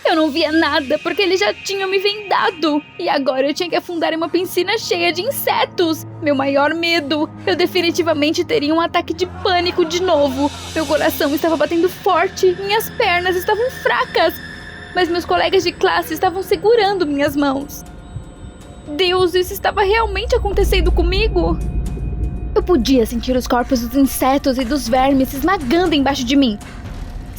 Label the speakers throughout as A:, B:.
A: Eu não via nada porque eles já tinham me vendado. E agora eu tinha que afundar em uma piscina cheia de insetos. Meu maior medo. Eu definitivamente teria um ataque de pânico de novo. Meu coração estava batendo forte. Minhas pernas estavam fracas. Mas meus colegas de classe estavam segurando minhas mãos. Deus, isso estava realmente acontecendo comigo? Eu podia sentir os corpos dos insetos e dos vermes se esmagando embaixo de mim.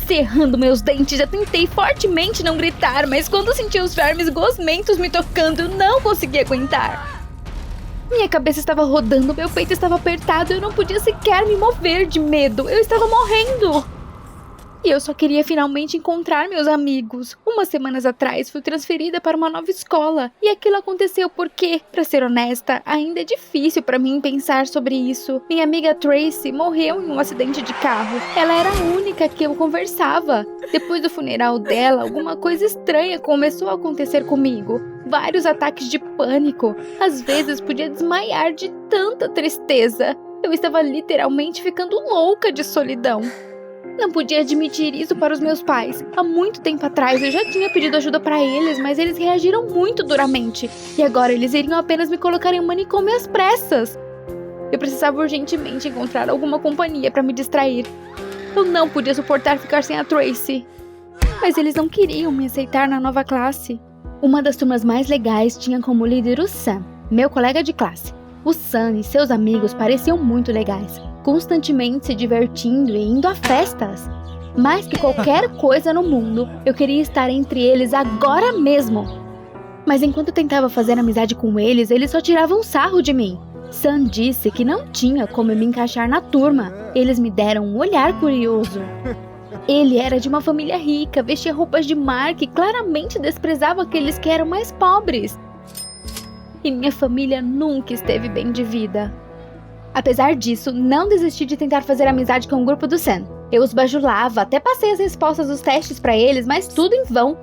A: Cerrando meus dentes, já tentei fortemente não gritar, mas quando senti os vermes gosmentos me tocando, eu não conseguia aguentar. Minha cabeça estava rodando, meu peito estava apertado, eu não podia sequer me mover de medo, eu estava morrendo. E eu só queria finalmente encontrar meus amigos. Umas semanas atrás, fui transferida para uma nova escola. E aquilo aconteceu porque, pra ser honesta, ainda é difícil pra mim pensar sobre isso. Minha amiga Tracy morreu em um acidente de carro. Ela era a única que eu conversava. Depois do funeral dela, alguma coisa estranha começou a acontecer comigo. Vários ataques de pânico. Às vezes podia desmaiar de tanta tristeza. Eu estava literalmente ficando louca de solidão. Não podia admitir isso para os meus pais. Há muito tempo atrás eu já tinha pedido ajuda para eles, mas eles reagiram muito duramente. E agora eles iriam apenas me colocar em um manicômio às pressas. Eu precisava urgentemente encontrar alguma companhia para me distrair. Eu não podia suportar ficar sem a Tracy. Mas eles não queriam me aceitar na nova classe. Uma das turmas mais legais tinha como líder o Sam, meu colega de classe. O Sam e seus amigos pareciam muito legais, constantemente se divertindo e indo a festas. Mais que qualquer coisa no mundo, eu queria estar entre eles agora mesmo. Mas enquanto tentava fazer amizade com eles, eles só tiravam sarro de mim. Sam disse que não tinha como eu me encaixar na turma. Eles me deram um olhar curioso. Ele era de uma família rica, vestia roupas de marca e claramente desprezava aqueles que eram mais pobres. E minha família nunca esteve bem de vida. Apesar disso, não desisti de tentar fazer amizade com o grupo do Sam. Eu os bajulava, até passei as respostas dos testes para eles, mas tudo em vão.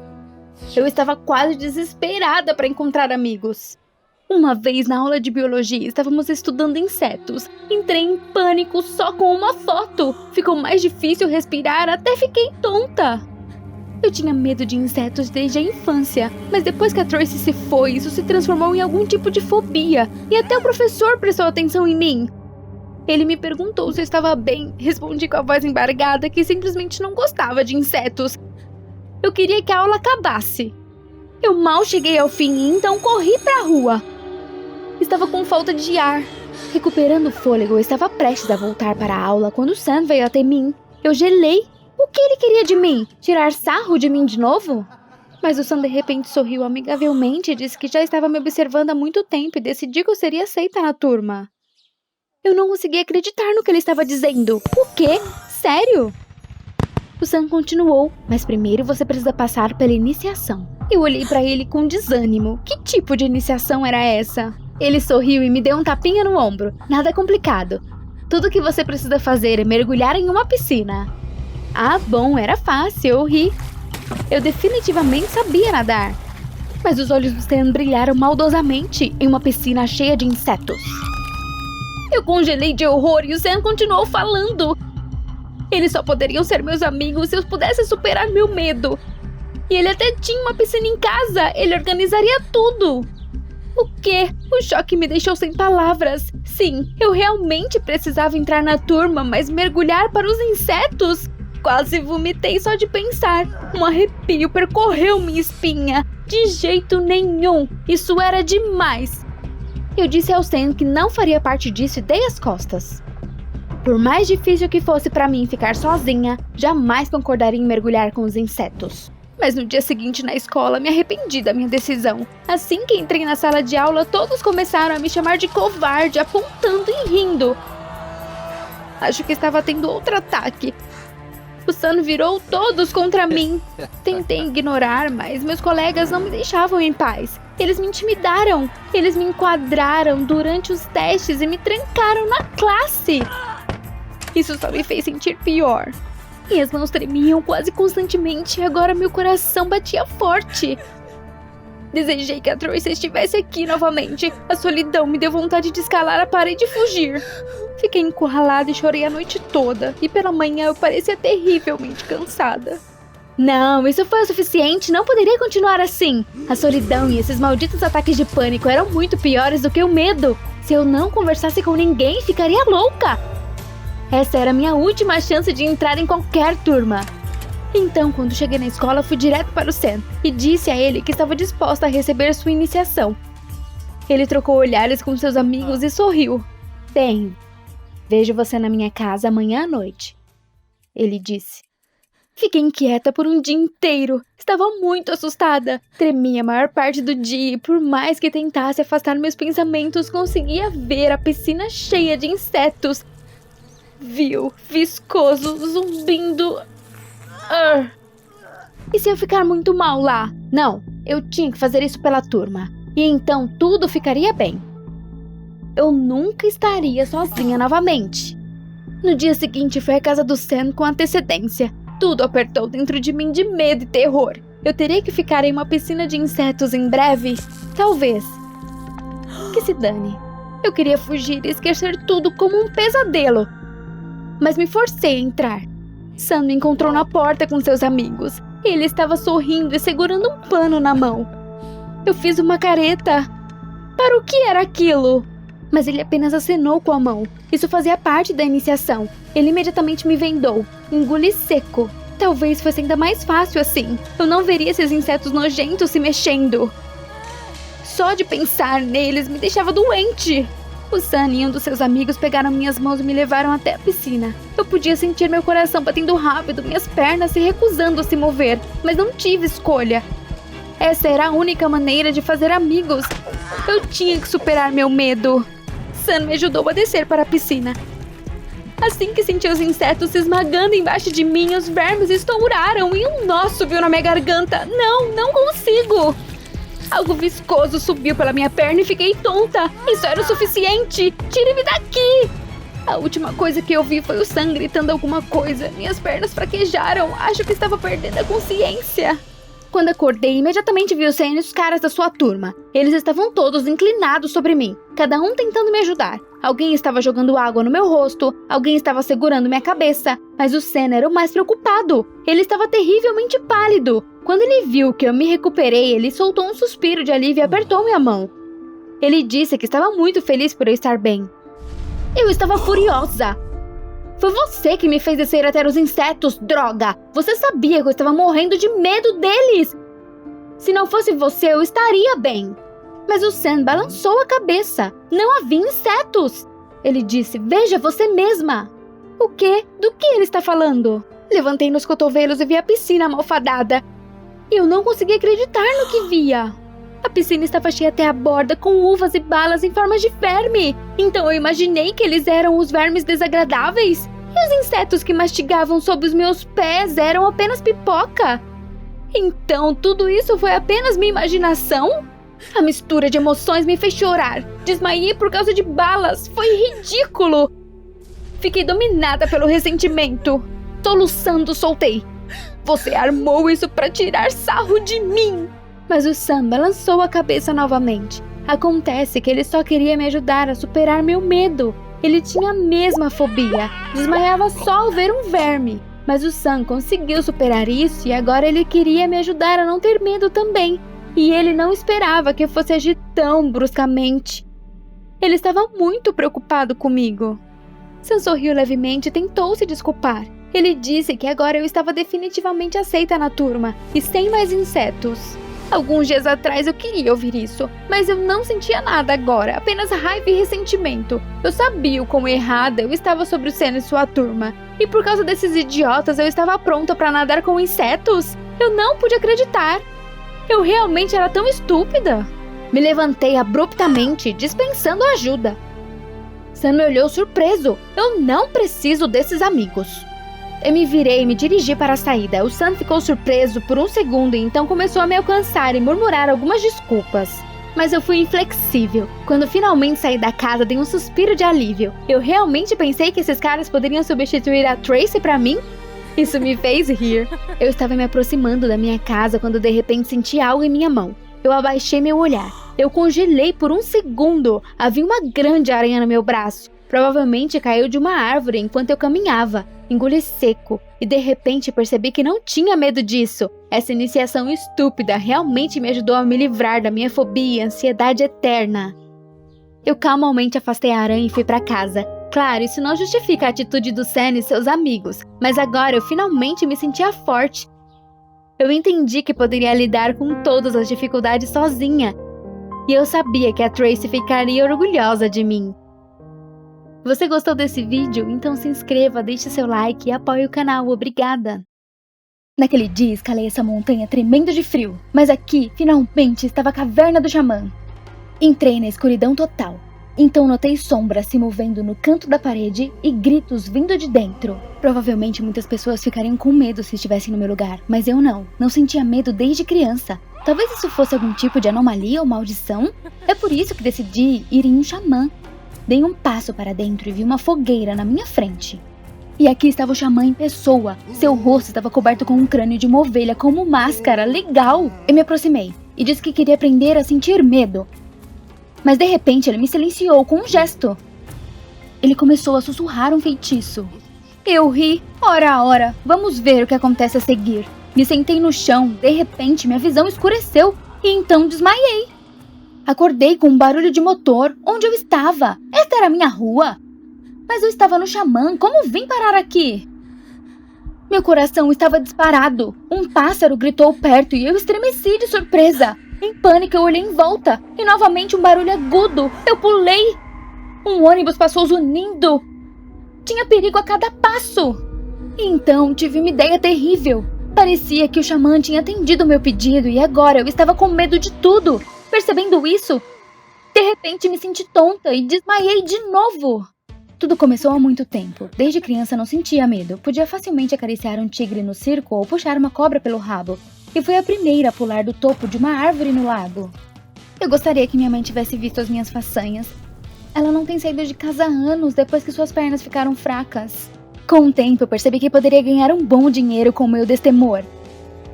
A: Eu estava quase desesperada para encontrar amigos. Uma vez na aula de biologia, estávamos estudando insetos. Entrei em pânico só com uma foto. Ficou mais difícil respirar, até fiquei tonta. Eu tinha medo de insetos desde a infância, mas depois que a Tracy se foi, isso se transformou em algum tipo de fobia. E até o professor prestou atenção em mim. Ele me perguntou se eu estava bem. Respondi com a voz embargada que simplesmente não gostava de insetos. Eu queria que a aula acabasse. Eu mal cheguei ao fim e então corri para a rua. Estava com falta de ar. Recuperando o fôlego, eu estava prestes a voltar para a aula quando Sam veio até mim. Eu gelei. O que ele queria de mim? Tirar sarro de mim de novo? Mas o Sam de repente sorriu amigavelmente e disse que já estava me observando há muito tempo e decidiu que eu seria aceita na turma. Eu não conseguia acreditar no que ele estava dizendo. O quê? Sério? O Sam continuou, mas primeiro você precisa passar pela iniciação. Eu olhei para ele com desânimo. Que tipo de iniciação era essa? Ele sorriu e me deu um tapinha no ombro. Nada complicado. Tudo que você precisa fazer é mergulhar em uma piscina. Ah, bom, era fácil, eu ri. Eu definitivamente sabia nadar. Mas os olhos do Sam brilharam maldosamente em uma piscina cheia de insetos. Eu congelei de horror e o Sam continuou falando. Eles só poderiam ser meus amigos se eu pudesse superar meu medo. E ele até tinha uma piscina em casa, ele organizaria tudo. O quê? O choque me deixou sem palavras. Sim, eu realmente precisava entrar na turma, mas mergulhar para os insetos? Quase vomitei só de pensar. Um arrepio percorreu minha espinha. De jeito nenhum. Isso era demais. Eu disse ao Sam que não faria parte disso e dei as costas. Por mais difícil que fosse para mim ficar sozinha, jamais concordaria em mergulhar com os insetos. Mas no dia seguinte na escola, me arrependi da minha decisão. Assim que entrei na sala de aula, todos começaram a me chamar de covarde, apontando e rindo. Acho que estava tendo outro ataque. O Sam virou todos contra mim. Tentei ignorar, mas meus colegas não me deixavam em paz. Eles me intimidaram. Eles me enquadraram durante os testes e me trancaram na classe. Isso só me fez sentir pior. Minhas mãos tremiam quase constantemente e agora meu coração batia forte. Desejei que a Tracy estivesse aqui novamente. A solidão me deu vontade de escalar a parede e fugir. Fiquei encurralada e chorei a noite toda. E pela manhã eu parecia terrivelmente cansada. Não, isso foi o suficiente, não poderia continuar assim. A solidão e esses malditos ataques de pânico eram muito piores do que o medo. Se eu não conversasse com ninguém, ficaria louca. Essa era a minha última chance de entrar em qualquer turma. Então, quando cheguei na escola, fui direto para o Sam e disse a ele que estava disposta a receber sua iniciação. Ele trocou olhares com seus amigos e sorriu. Bem, vejo você na minha casa amanhã à noite, ele disse. Fiquei inquieta por um dia inteiro. Estava muito assustada. Tremia a maior parte do dia e por mais que tentasse afastar meus pensamentos, conseguia ver a piscina cheia de insetos. Vil, viscoso, zumbindo. E se eu ficar muito mal lá? Não, eu tinha que fazer isso pela turma. E então tudo ficaria bem. Eu nunca estaria sozinha novamente. No dia seguinte fui à casa do Sam com antecedência. Tudo apertou dentro de mim de medo e terror. Eu teria que ficar em uma piscina de insetos em breve? Talvez. Que se dane. Eu queria fugir e esquecer tudo como um pesadelo. Mas me forcei a entrar. Sam me encontrou na porta com seus amigos. Ele estava sorrindo e segurando um pano na mão. Eu fiz uma careta. Para o que era aquilo? Mas ele apenas acenou com a mão. Isso fazia parte da iniciação. Ele imediatamente me vendou. Engoli seco. Talvez fosse ainda mais fácil assim. Eu não veria esses insetos nojentos se mexendo. Só de pensar neles me deixava doente. O Sam e um dos seus amigos pegaram minhas mãos e me levaram até a piscina. Eu podia sentir meu coração batendo rápido, minhas pernas se recusando a se mover, mas não tive escolha. Essa era a única maneira de fazer amigos. Eu tinha que superar meu medo. Sam me ajudou a descer para a piscina. Assim que senti os insetos se esmagando embaixo de mim, os vermes estouraram e um nó subiu na minha garganta. Não consigo! Algo viscoso subiu pela minha perna e fiquei tonta. Isso era o suficiente! Tire-me daqui! A última coisa que eu vi foi o Sam gritando alguma coisa. Minhas pernas fraquejaram. Acho que estava perdendo a consciência. Quando acordei, imediatamente vi o Sam e os caras da sua turma. Eles estavam todos inclinados sobre mim, cada um tentando me ajudar. Alguém estava jogando água no meu rosto, alguém estava segurando minha cabeça, mas o Sam era o mais preocupado. Ele estava terrivelmente pálido. Quando ele viu que eu me recuperei, ele soltou um suspiro de alívio e apertou minha mão. Ele disse que estava muito feliz por eu estar bem. Eu estava furiosa. Foi você que me fez descer até os insetos, droga! Você sabia que eu estava morrendo de medo deles! Se não fosse você, eu estaria bem. Mas o Sam balançou a cabeça. Não havia insetos. Ele disse, veja você mesma. O quê? Do que ele está falando? Levantei nos cotovelos e vi a piscina malfadada. Eu não conseguia acreditar no que via. A piscina estava cheia até a borda, com uvas e balas em forma de verme. Então eu imaginei que eles eram os vermes desagradáveis. E os insetos que mastigavam sob os meus pés eram apenas pipoca. Então tudo isso foi apenas minha imaginação? A mistura de emoções me fez chorar. Desmaiei por causa de balas. Foi ridículo. Fiquei dominada pelo ressentimento. Soluçando, soltei. Você armou isso para tirar sarro de mim. Mas o Sam balançou a cabeça novamente. Acontece que ele só queria me ajudar a superar meu medo. Ele tinha a mesma fobia. Desmaiava só ao ver um verme. Mas o Sam conseguiu superar isso e agora ele queria me ajudar a não ter medo também. E ele não esperava que eu fosse agir tão bruscamente. Ele estava muito preocupado comigo. Sam sorriu levemente e tentou se desculpar. Ele disse que agora eu estava definitivamente aceita na turma e sem mais insetos. Alguns dias atrás eu queria ouvir isso, mas eu não sentia nada agora, apenas raiva e ressentimento. Eu sabia o quão errada eu estava sobre o Sam e sua turma. E por causa desses idiotas eu estava pronta para nadar com insetos? Eu não pude acreditar. Eu realmente era tão estúpida. Me levantei abruptamente, dispensando ajuda. Sam me olhou surpreso. Eu não preciso desses amigos. Eu me virei e me dirigi para a saída. O Sam ficou surpreso por um segundo e então começou a me alcançar e murmurar algumas desculpas. Mas eu fui inflexível. Quando finalmente saí da casa, dei um suspiro de alívio. Eu realmente pensei que esses caras poderiam substituir a Tracy para mim? Isso me fez rir. Eu estava me aproximando da minha casa quando de repente senti algo em minha mão. Eu abaixei meu olhar. Eu congelei por um segundo. Havia uma grande aranha no meu braço. Provavelmente caiu de uma árvore enquanto eu caminhava. Engoli seco e de repente percebi que não tinha medo disso. Essa iniciação estúpida realmente me ajudou a me livrar da minha fobia e ansiedade eterna. Eu calmamente afastei a aranha e fui para casa. Claro, isso não justifica a atitude do Sam e seus amigos, mas agora eu finalmente me sentia forte. Eu entendi que poderia lidar com todas as dificuldades sozinha. E eu sabia que a Tracy ficaria orgulhosa de mim. Você gostou desse vídeo? Então se inscreva, deixe seu like e apoie o canal. Obrigada! Naquele dia escalei essa montanha tremendo de frio, mas aqui, finalmente, estava a caverna do xamã. Entrei na escuridão total. Então notei sombras se movendo no canto da parede e gritos vindo de dentro. Provavelmente muitas pessoas ficariam com medo se estivessem no meu lugar, mas eu não sentia medo desde criança. Talvez isso fosse algum tipo de anomalia ou maldição? É por isso que decidi ir em um xamã. Dei um passo para dentro e vi uma fogueira na minha frente. E aqui estava o xamã em pessoa. Seu rosto estava coberto com um crânio de uma ovelha como máscara. Legal! Eu me aproximei e disse que queria aprender a sentir medo. Mas de repente ele me silenciou com um gesto. Ele começou a sussurrar um feitiço. Eu ri. Ora, vamos ver o que acontece a seguir. Me sentei no chão, de repente minha visão escureceu e então desmaiei. Acordei com um barulho de motor. Onde eu estava? Esta era a minha rua. Mas eu estava no xamã. Como vim parar aqui? Meu coração estava disparado. Um pássaro gritou perto e eu estremeci de surpresa. Em pânico eu olhei em volta e novamente um barulho agudo. Eu pulei. Um ônibus passou zunindo. Tinha perigo a cada passo. E então tive uma ideia terrível. Parecia que o xamã tinha atendido meu pedido e agora eu estava com medo de tudo. Percebendo isso, de repente me senti tonta e desmaiei de novo. Tudo começou há muito tempo. Desde criança não sentia medo. Podia facilmente acariciar um tigre no circo ou puxar uma cobra pelo rabo. E fui a primeira a pular do topo de uma árvore no lago. Eu gostaria que minha mãe tivesse visto as minhas façanhas. Ela não tem saído de casa há anos depois que suas pernas ficaram fracas. Com o tempo eu percebi que poderia ganhar um bom dinheiro com o meu destemor.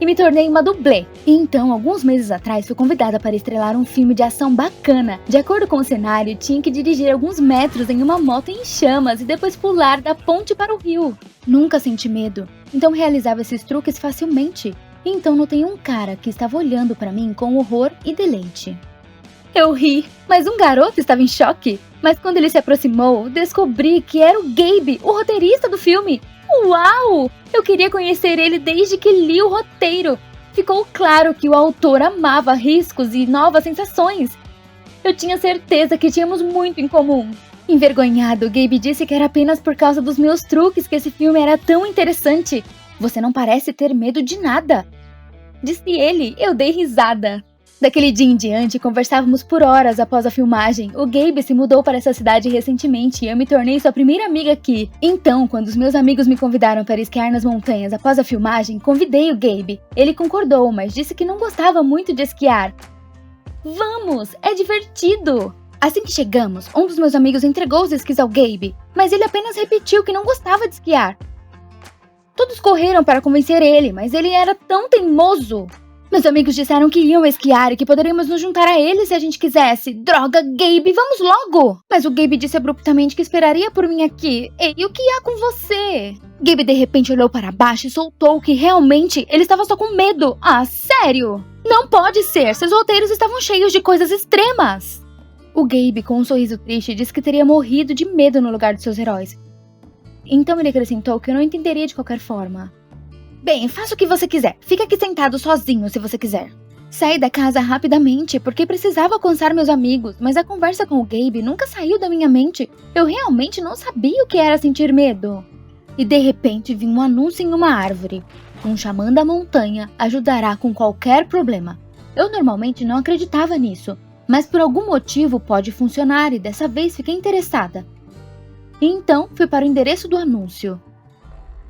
A: E me tornei uma dublê. E então, alguns meses atrás, fui convidada para estrelar um filme de ação bacana. De acordo com o cenário, tinha que dirigir alguns metros em uma moto em chamas e depois pular da ponte para o rio. Nunca senti medo, então realizava esses truques facilmente. E então notei um cara que estava olhando para mim com horror e deleite. Eu ri, mas um garoto estava em choque. Mas quando ele se aproximou, descobri que era o Gabe, o roteirista do filme. Uau! Eu queria conhecer ele desde que li o roteiro. Ficou claro que o autor amava riscos e novas sensações. Eu tinha certeza que tínhamos muito em comum. Envergonhado, Gabe disse que era apenas por causa dos meus truques que esse filme era tão interessante. Você não parece ter medo de nada, disse ele. Eu dei risada. Daquele dia em diante, conversávamos por horas após a filmagem. O Gabe se mudou para essa cidade recentemente e eu me tornei sua primeira amiga aqui. Então, quando os meus amigos me convidaram para esquiar nas montanhas após a filmagem, convidei o Gabe. Ele concordou, mas disse que não gostava muito de esquiar. Vamos, é divertido! Assim que chegamos, um dos meus amigos entregou os esquis ao Gabe, mas ele apenas repetiu que não gostava de esquiar. Todos correram para convencer ele, mas ele era tão teimoso. Meus amigos disseram que iam esquiar e que poderíamos nos juntar a eles se a gente quisesse. Droga, Gabe, vamos logo! Mas o Gabe disse abruptamente que esperaria por mim aqui. Ei, o que há com você? Gabe de repente olhou para baixo e soltou que realmente ele estava só com medo. Ah, sério? Não pode ser, seus roteiros estavam cheios de coisas extremas. O Gabe, com um sorriso triste, disse que teria morrido de medo no lugar de seus heróis. Então ele acrescentou que eu não entenderia de qualquer forma. Bem, faça o que você quiser. Fica aqui sentado sozinho se você quiser. Saí da casa rapidamente porque precisava alcançar meus amigos, mas a conversa com o Gabe nunca saiu da minha mente. Eu realmente não sabia o que era sentir medo. E de repente vi um anúncio em uma árvore. Um xamã da montanha ajudará com qualquer problema. Eu normalmente não acreditava nisso, mas por algum motivo pode funcionar e dessa vez fiquei interessada. E então fui para o endereço do anúncio.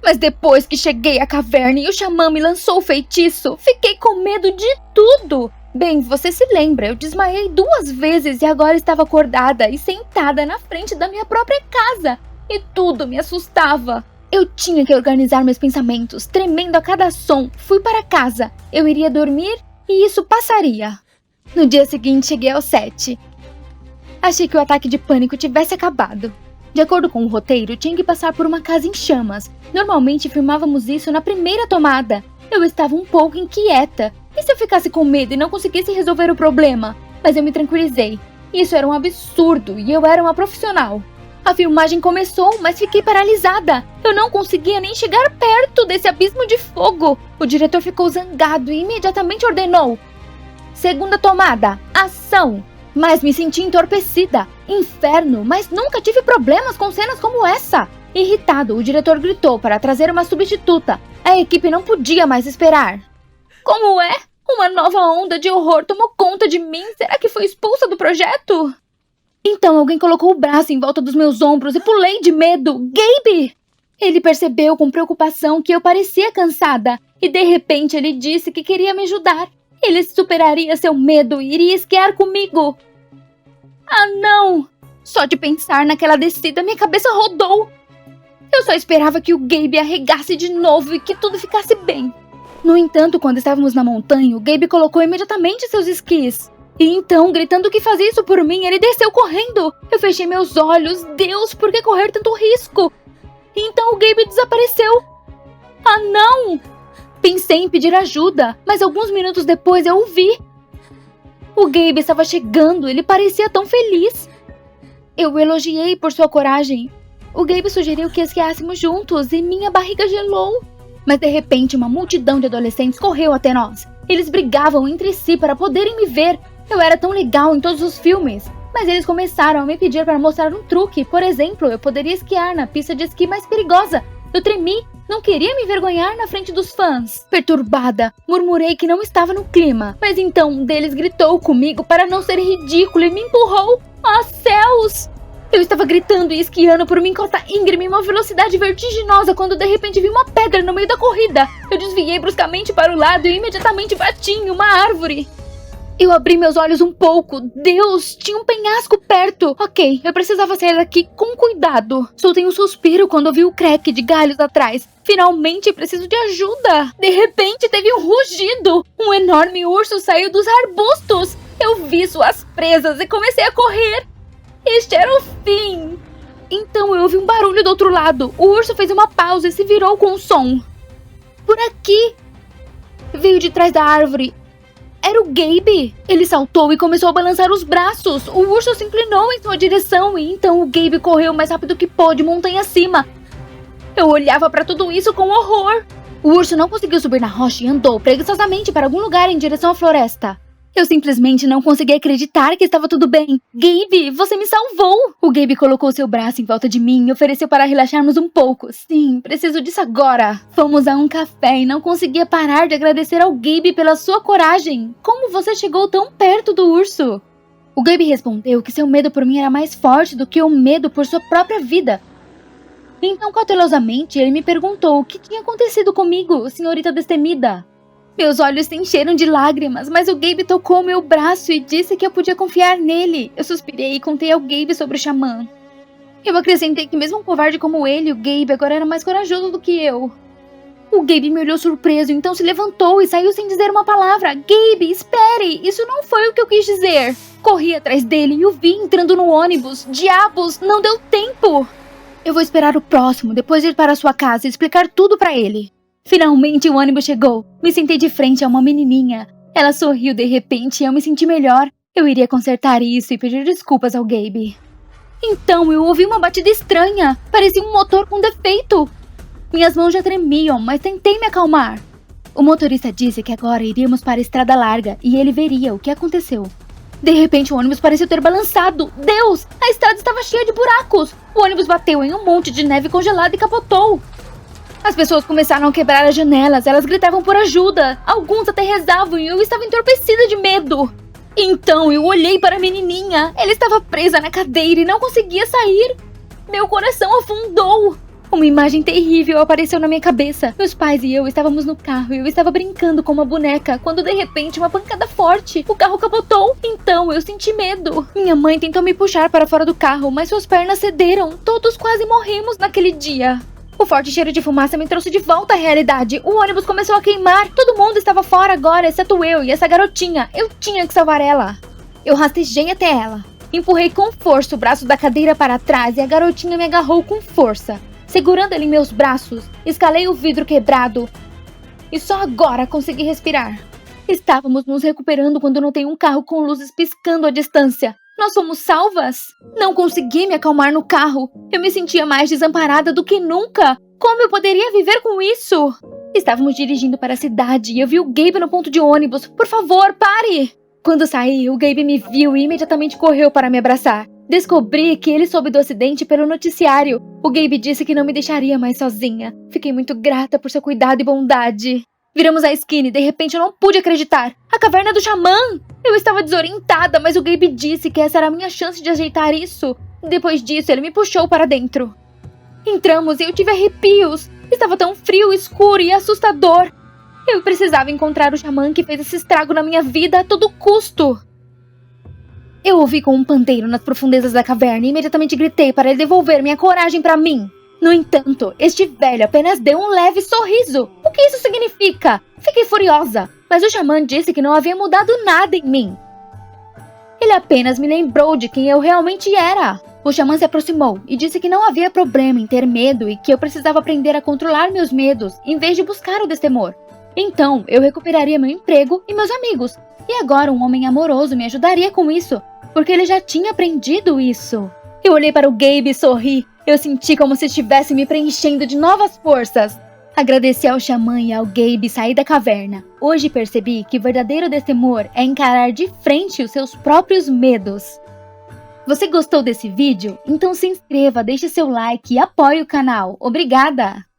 A: Mas depois que cheguei à caverna e o xamã me lançou o feitiço, fiquei com medo de tudo. Bem, você se lembra, eu desmaiei 2 vezes e agora estava acordada e sentada na frente da minha própria casa. E tudo me assustava. Eu tinha que organizar meus pensamentos, tremendo a cada som. Fui para casa, eu iria dormir e isso passaria. No dia seguinte cheguei ao set. Achei que o ataque de pânico tivesse acabado. De acordo com o roteiro, tinha que passar por uma casa em chamas. Normalmente filmávamos isso na primeira tomada. Eu estava um pouco inquieta. E se eu ficasse com medo e não conseguisse resolver o problema? Mas eu me tranquilizei. Isso era um absurdo e eu era uma profissional. A filmagem começou, mas fiquei paralisada. Eu não conseguia nem chegar perto desse abismo de fogo. O diretor ficou zangado e imediatamente ordenou: segunda tomada, ação! Mas me senti entorpecida. Inferno, mas nunca tive problemas com cenas como essa. Irritado, o diretor gritou para trazer uma substituta. A equipe não podia mais esperar. Como é? Uma nova onda de horror tomou conta de mim? Será que foi expulsa do projeto? Então alguém colocou o braço em volta dos meus ombros e pulei de medo. Gabe! Ele percebeu com preocupação que eu parecia cansada. E de repente ele disse que queria me ajudar. Ele superaria seu medo e iria esquiar comigo. Ah, não! Só de pensar naquela descida, minha cabeça rodou. Eu só esperava que o Gabe arregasse de novo e que tudo ficasse bem. No entanto, quando estávamos na montanha, o Gabe colocou imediatamente seus esquis. E então, gritando que fazia isso por mim, ele desceu correndo. Eu fechei meus olhos. Deus, por que correr tanto risco? E então o Gabe desapareceu. Ah, não! Pensei em pedir ajuda, mas alguns minutos depois eu o vi. O Gabe estava chegando, ele parecia tão feliz. Eu o elogiei por sua coragem. O Gabe sugeriu que esquiássemos juntos e minha barriga gelou. Mas de repente uma multidão de adolescentes correu até nós. Eles brigavam entre si para poderem me ver. Eu era tão legal em todos os filmes. Mas eles começaram a me pedir para mostrar um truque. Por exemplo, eu poderia esquiar na pista de esqui mais perigosa. Eu tremi. Não queria me envergonhar na frente dos fãs. Perturbada, murmurei que não estava no clima. Mas então um deles gritou comigo para não ser ridículo e me empurrou. Ah, céus! Eu estava gritando e esquiando por uma encota íngreme em uma velocidade vertiginosa quando de repente vi uma pedra no meio da corrida. Eu desviei bruscamente para o lado e imediatamente bati em uma árvore. Eu abri meus olhos um pouco. Deus, tinha um penhasco perto. Ok, eu precisava sair daqui com cuidado. Soltei um suspiro quando ouvi o crack de galhos atrás. Finalmente preciso de ajuda. De repente teve um rugido. Um enorme urso saiu dos arbustos. Eu vi suas presas e comecei a correr. Este era o fim. Então eu ouvi um barulho do outro lado. O urso fez uma pausa e se virou com um som. Por aqui. Veio de trás da árvore. Era o Gabe. Ele saltou e começou a balançar os braços. O urso se inclinou em sua direção e então o Gabe correu o mais rápido que pôde, montanha acima. Eu olhava para tudo isso com horror. O urso não conseguiu subir na rocha e andou preguiçosamente para algum lugar em direção à floresta. Eu simplesmente não consegui acreditar que estava tudo bem. Gabe, você me salvou! O Gabe colocou seu braço em volta de mim e ofereceu para relaxarmos um pouco. Sim, preciso disso agora. Fomos a um café e não conseguia parar de agradecer ao Gabe pela sua coragem. Como você chegou tão perto do urso? O Gabe respondeu que seu medo por mim era mais forte do que o medo por sua própria vida. Então, cautelosamente, ele me perguntou o que tinha acontecido comigo, senhorita destemida. Meus olhos se encheram de lágrimas, mas o Gabe tocou meu braço e disse que eu podia confiar nele. Eu suspirei e contei ao Gabe sobre o xamã. Eu acrescentei que mesmo um covarde como ele, o Gabe agora era mais corajoso do que eu. O Gabe me olhou surpreso, então se levantou e saiu sem dizer uma palavra. Gabe, espere! Isso não foi o que eu quis dizer. Corri atrás dele e o vi entrando no ônibus. Diabos, não deu tempo! Eu vou esperar o próximo, depois ir para sua casa e explicar tudo pra ele. Finalmente o ônibus chegou. Me sentei de frente a uma menininha. Ela sorriu de repente e eu me senti melhor. Eu iria consertar isso e pedir desculpas ao Gabe. Então eu ouvi uma batida estranha. Parecia um motor com defeito. Minhas mãos já tremiam, mas tentei me acalmar. O motorista disse que agora iríamos para a estrada larga e ele veria o que aconteceu. De repente o ônibus pareceu ter balançado. Deus! A estrada estava cheia de buracos. O ônibus bateu em um monte de neve congelada e capotou. As pessoas começaram a quebrar as janelas, elas gritavam por ajuda. Alguns até rezavam e eu estava entorpecida de medo. Então eu olhei para a menininha. Ela estava presa na cadeira e não conseguia sair. Meu coração afundou. Uma imagem terrível apareceu na minha cabeça. Meus pais e eu estávamos no carro e eu estava brincando com uma boneca, quando de repente uma pancada forte. O carro capotou. Então eu senti medo. Minha mãe tentou me puxar para fora do carro, mas suas pernas cederam. Todos quase morremos naquele dia. O forte cheiro de fumaça me trouxe de volta à realidade. O ônibus começou a queimar. Todo mundo estava fora agora, exceto eu e essa garotinha. Eu tinha que salvar ela. Eu rastejei até ela. Empurrei com força o braço da cadeira para trás e a garotinha me agarrou com força. Segurando ela em meus braços, escalei o vidro quebrado e só agora consegui respirar. Estávamos nos recuperando quando notei um carro com luzes piscando à distância. Nós fomos salvas? Não consegui me acalmar no carro. Eu me sentia mais desamparada do que nunca. Como eu poderia viver com isso? Estávamos dirigindo para a cidade e eu vi o Gabe no ponto de ônibus. Por favor, pare! Quando saí, o Gabe me viu e imediatamente correu para me abraçar. Descobri que ele soube do acidente pelo noticiário. O Gabe disse que não me deixaria mais sozinha. Fiquei muito grata por seu cuidado e bondade. Viramos a esquina e de repente eu não pude acreditar. A caverna do xamã! Eu estava desorientada, mas o Gabe disse que essa era a minha chance de ajeitar isso. Depois disso, ele me puxou para dentro. Entramos e eu tive arrepios. Estava tão frio, escuro e assustador. Eu precisava encontrar o xamã que fez esse estrago na minha vida a todo custo. Eu ouvi com um pandeiro nas profundezas da caverna e imediatamente gritei para ele devolver minha coragem para mim. No entanto, este velho apenas deu um leve sorriso. O que isso significa? Fiquei furiosa, mas o xamã disse que não havia mudado nada em mim. Ele apenas me lembrou de quem eu realmente era. O xamã se aproximou e disse que não havia problema em ter medo e que eu precisava aprender a controlar meus medos em vez de buscar o destemor. Então, eu recuperaria meu emprego e meus amigos. E agora um homem amoroso me ajudaria com isso, porque ele já tinha aprendido isso. Eu olhei para o Gabe e sorri. Eu senti como se estivesse me preenchendo de novas forças. Agradeci ao xamã e ao Gabe sair da caverna. Hoje percebi que o verdadeiro destemor é encarar de frente os seus próprios medos. Você gostou desse vídeo? Então se inscreva, deixe seu like e apoie o canal. Obrigada!